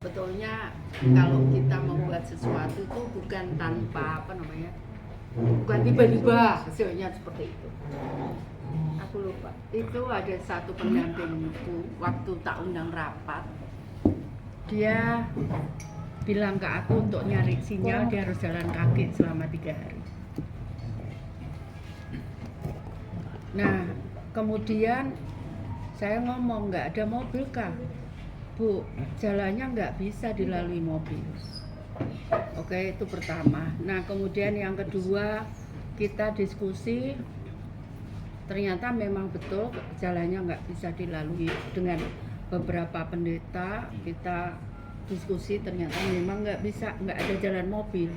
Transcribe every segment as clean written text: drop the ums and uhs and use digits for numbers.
Sebetulnya kalau kita membuat sesuatu itu bukan tanpa bukan tiba-tiba hasilnya seperti itu. Aku lupa. Itu ada satu pendampingku waktu tak undang rapat. Dia bilang ke aku untuk nyari sinyal dia harus jalan kaki selama 3 hari. Nah, kemudian saya ngomong, nggak ada mobil kah? Bu, jalannya nggak bisa dilalui mobil. Oke, itu pertama. Nah, kemudian yang kedua, kita diskusi. Ternyata memang betul jalannya nggak bisa dilalui. Dengan beberapa pendeta kita diskusi, ternyata memang nggak ada jalan mobil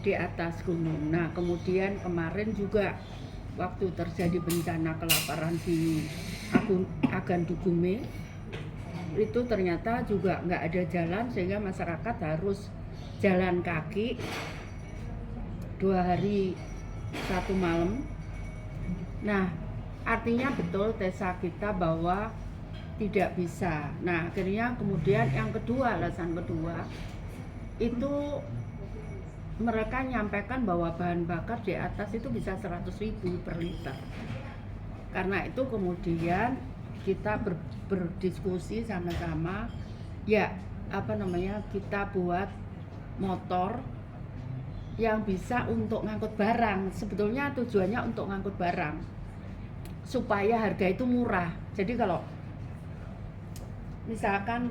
di atas gunung. Nah, kemudian kemarin juga waktu terjadi bencana kelaparan di Agan Dugume, itu ternyata juga nggak ada jalan sehingga masyarakat harus jalan kaki 2 hari 1 malam. Nah, artinya betul tesa kita bahwa tidak bisa. Nah, akhirnya kemudian yang kedua, alasan kedua itu mereka nyampaikan bahwa bahan bakar di atas itu bisa 100.000 per liter. Karena itu kemudian kita berdiskusi sama-sama, ya kita buat motor yang bisa untuk ngangkut barang. Sebetulnya tujuannya untuk ngangkut barang supaya harga itu murah. Jadi kalau misalkan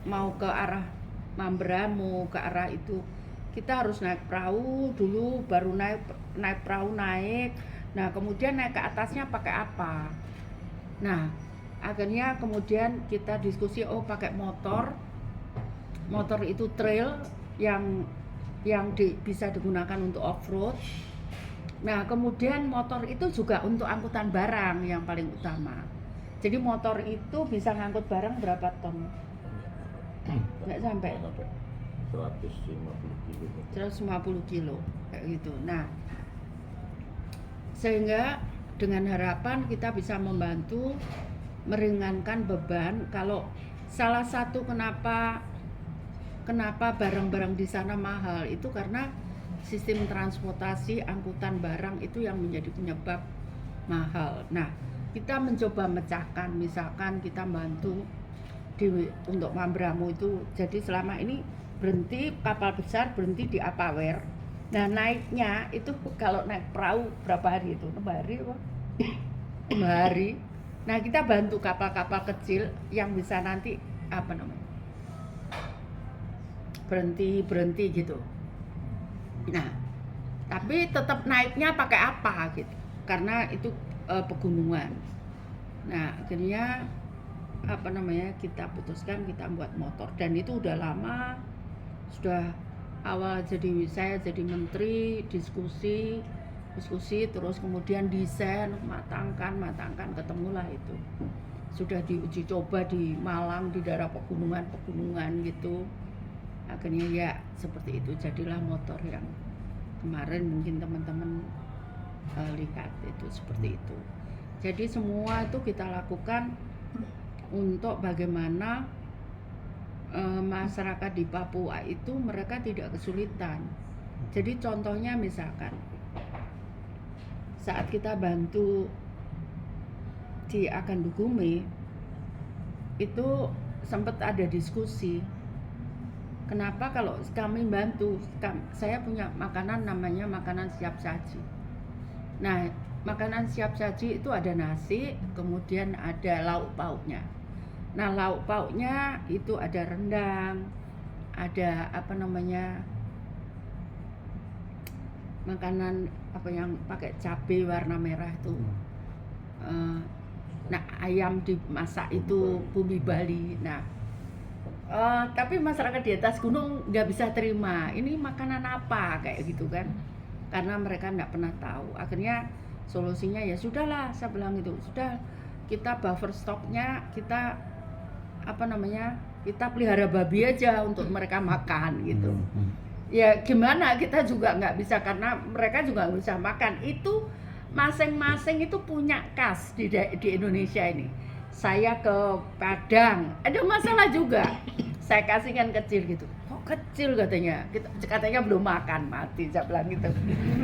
mau ke arah Mamberamo, ke arah itu, kita harus naik perahu dulu, baru naik perahu. Nah, kemudian naik ke atasnya pakai apa? Nah, akhirnya kemudian kita diskusi, pakai motor itu trail yang bisa digunakan untuk off-road. Nah, kemudian motor itu juga untuk angkutan barang yang paling utama. Jadi motor itu bisa ngangkut barang berapa ton? Nggak sampai 150 kilo kayak gitu. Nah, sehingga dengan harapan kita bisa membantu meringankan beban. Kalau salah satu kenapa barang-barang di sana mahal itu karena sistem transportasi angkutan barang itu yang menjadi penyebab mahal. Nah, kita mencoba mecahkan, misalkan kita bantu untuk Mamberamo itu. Jadi selama ini kapal besar berhenti di Apawer. Nah, naiknya itu kalau naik perahu berapa hari itu? 6 hari apa? 5 hari. Nah, kita bantu kapal-kapal kecil yang bisa nanti berhenti gitu. Nah, tapi tetap naiknya pakai apa gitu? Karena itu pegunungan. Nah, akhirnya kita putuskan kita buat motor, dan itu udah lama. Sudah awal saya jadi menteri, diskusi terus kemudian desain, matangkan, ketemulah itu. Sudah diuji coba di Malang, di daerah pegunungan gitu. Akhirnya ya seperti itu, jadilah motor yang kemarin mungkin teman-teman lihat itu seperti itu. Jadi semua itu kita lakukan untuk bagaimana masyarakat di Papua itu mereka tidak kesulitan. Jadi contohnya misalkan saat kita bantu di Agan Dugume itu sempat ada diskusi. Kenapa kalau kami bantu, saya punya makanan namanya makanan siap saji. Nah, makanan siap saji itu ada nasi, kemudian ada lauk pauknya. Nah, lauk pauknya itu ada rendang, ada makanan yang pakai cabai warna merah itu. Nah, ayam dimasak itu bumbu Bali. Nah, tapi masyarakat di atas gunung nggak bisa terima. Ini makanan apa kayak gitu kan? Karena mereka nggak pernah tahu. Akhirnya solusinya ya sudahlah, saya bilang gitu. Sudah, kita buffer stoknya, kita kita pelihara babi aja untuk mereka makan gitu. Ya gimana, kita juga nggak bisa karena mereka juga nggak bisa makan. Itu masing-masing itu punya khas di Indonesia ini. Saya ke Padang, ada masalah juga. saya kasih kan kecil gitu. Kok kecil katanya? Katanya belum makan, mati saya bilang gitu.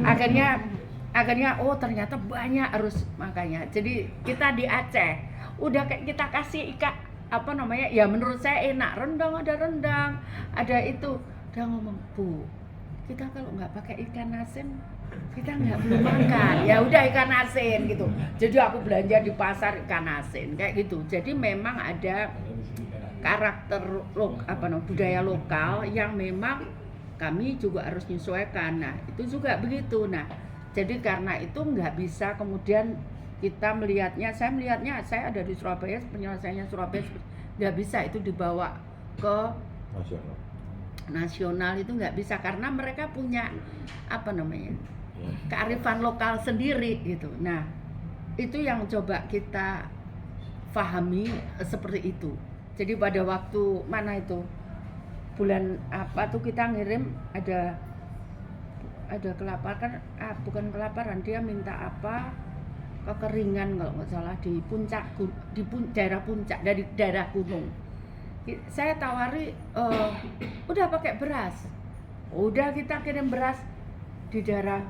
Akhirnya oh ternyata banyak harus makanya. Jadi kita di Aceh udah kayak kita kasih ikan apa namanya? Ya menurut saya enak, rendang, ada itu. Dia ngomong, "Bu, kita kalau nggak pakai ikan asin kita nggak belum makan." Ya udah ikan asin gitu. Jadi aku belanja di pasar ikan asin kayak gitu. Jadi memang ada karakter budaya lokal yang memang kami juga harus menyesuaikan. Nah itu juga begitu. Nah jadi karena itu nggak bisa kemudian kita melihatnya, saya ada di Surabaya, penyelesaiannya Surabaya nggak bisa itu dibawa ke nasional itu nggak bisa karena mereka punya apa namanya kearifan lokal sendiri gitu. Nah itu yang coba kita pahami seperti itu. Jadi pada waktu mana itu bulan apa tuh kita ngirim ada kelaparan bukan kelaparan, dia minta apa kekeringan kalau nggak salah di puncak daerah puncak dari daerah gunung. Saya tawari udah pakai beras, udah kita kirim beras di daerah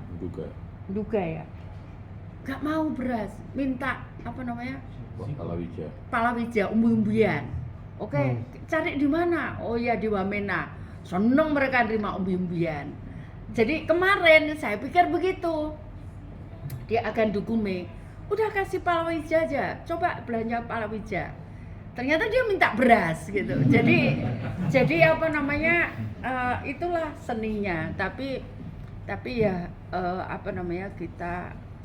Nduga ya, nggak mau beras, minta apa namanya palawija umbi-umbian. Oke, cari di mana? Oh ya di Wamena. Seneng mereka terima umbi-umbian. Jadi kemarin saya pikir begitu, dia akan dukume, udah kasih palawija aja, coba belanja palawija. Ternyata dia minta beras gitu. Jadi apa namanya itulah seninya. Tapi ya apa namanya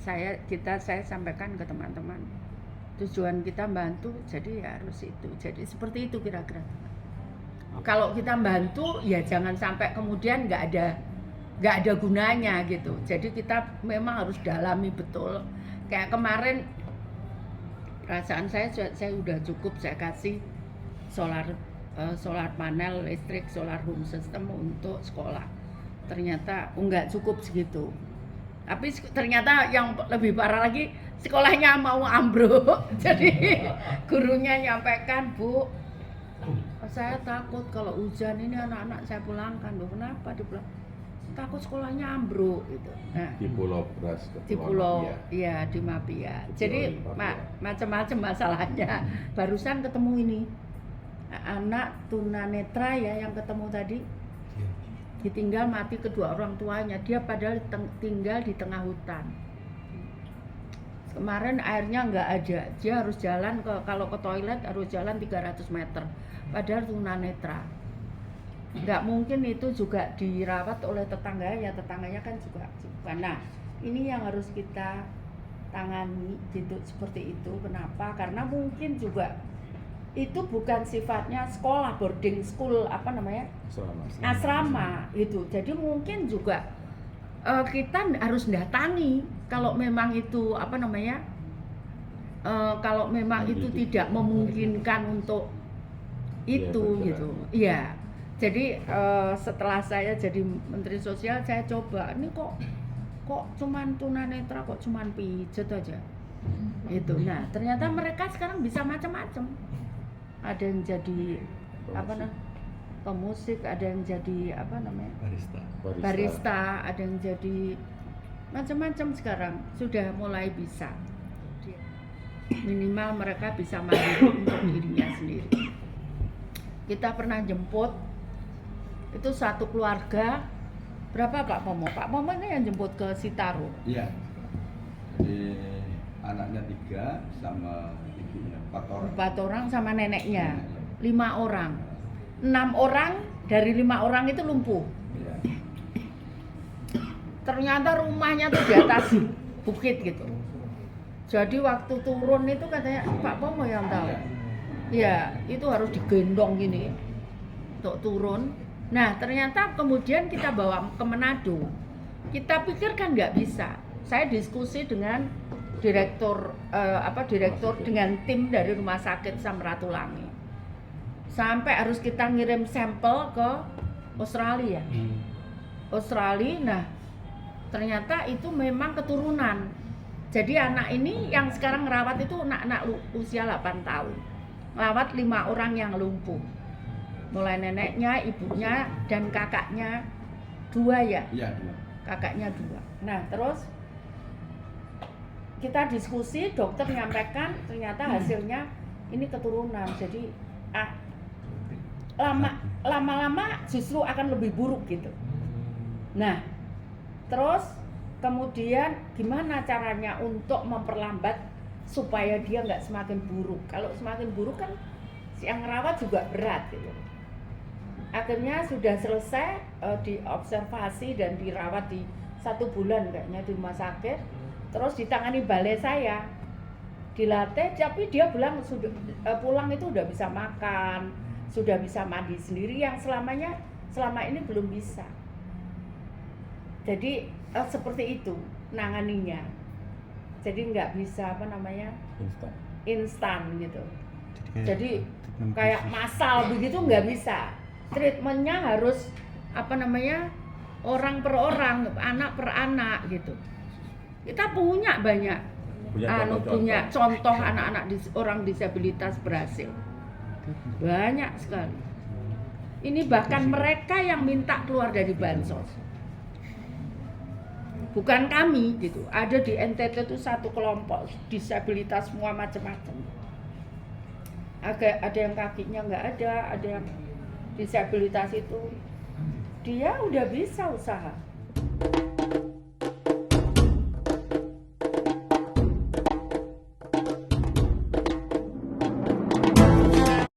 saya sampaikan ke teman-teman, tujuan kita bantu, jadi ya harus itu. Jadi seperti itu kira-kira. Kalau kita bantu ya jangan sampai kemudian nggak ada gunanya gitu. Jadi kita memang harus dalami betul. Kayak kemarin perasaan saya udah cukup, saya kasih solar panel listrik, solar home system untuk sekolah. Ternyata enggak cukup segitu. Tapi ternyata yang lebih parah lagi, sekolahnya mau ambruk. Jadi gurunya nyampaikan, "Bu, saya takut kalau hujan ini anak-anak saya pulangkan." "Loh, kenapa?" Dibilang, "Takut sekolahnya ambruk gitu." Nah, di Pulau Beras, di Pulau iya di Mapia. Jadi macam-macam masalahnya. Barusan ketemu ini anak tunanetra ya yang ketemu tadi, ditinggal mati kedua orang tuanya. Dia padahal tinggal di tengah hutan. Kemarin airnya nggak ada, dia harus jalan kalau ke toilet harus jalan 300 meter. Padahal tunanetra. Nggak mungkin itu juga dirawat oleh tetangganya kan juga. Nah ini yang harus kita tangani gitu, seperti itu. Kenapa? Karena mungkin juga itu bukan sifatnya sekolah boarding school apa namanya asrama gitu. Jadi mungkin juga kita harus datangi kalau memang itu apa namanya kalau memang itu tidak memungkinkan untuk itu gitu. Iya. Jadi setelah saya jadi Menteri Sosial, saya coba ini kok cuman tunanetra, kok cuman pijet aja itu. Nah ternyata mereka sekarang bisa macam-macam. Ada yang jadi pemusik, ada yang jadi barista, ada yang jadi macam-macam. Sekarang sudah mulai bisa, minimal mereka bisa mandiri untuk dirinya sendiri. Kita pernah jemput itu satu keluarga berapa Pak Pomo? Pak Pomo ini yang jemput ke Sitaro. Iya. Jadi anaknya 3 sama ibunya 4 orang. 4 orang sama neneknya 5 orang. 6 orang dari 5 orang itu lumpuh. Iya. Ternyata rumahnya tuh di atas bukit gitu. Jadi waktu turun itu katanya Pak Pomo yang tahu. Ya itu harus digendong gini untuk turun. Nah ternyata kemudian kita bawa ke Manado. Kita pikir kan nggak bisa. Saya diskusi dengan direktur dengan tim dari Rumah Sakit Samratulangi. Sampai harus kita ngirim sampel ke Australia. Nah ternyata itu memang keturunan. Jadi anak ini yang sekarang ngerawat itu anak usia 8 tahun. Ngerawat 5 orang yang lumpuh. mulai neneknya, ibunya, dan kakaknya 2 ya? Iya, 2. Kakaknya 2. Nah terus kita diskusi, dokter nyampaikan ternyata hasilnya ini keturunan, jadi lama-lama justru akan lebih buruk gitu. Nah terus kemudian gimana caranya untuk memperlambat supaya dia nggak semakin buruk? Kalau semakin buruk kan yang ngerawat juga berat gitu. Akhirnya sudah selesai diobservasi dan dirawat di 1 bulan kayaknya di rumah sakit. Terus ditangani balai saya, dilatih, tapi dia bilang sudah pulang itu udah bisa makan, sudah bisa mandi sendiri yang selama ini belum bisa. Jadi seperti itu nanganinya. Jadi nggak bisa instan gitu. Jadi kayak massal begitu nggak bisa. Treatmentnya harus orang per orang, anak per anak gitu. Kita punya banyak punya contoh anak-anak orang disabilitas berhasil. Banyak sekali. Ini bahkan mereka yang minta keluar dari bansos. Bukan kami gitu. Ada di NTT itu satu kelompok disabilitas semua macam-macam. Ada yang kakinya nggak ada yang disabilitas itu dia udah bisa usaha.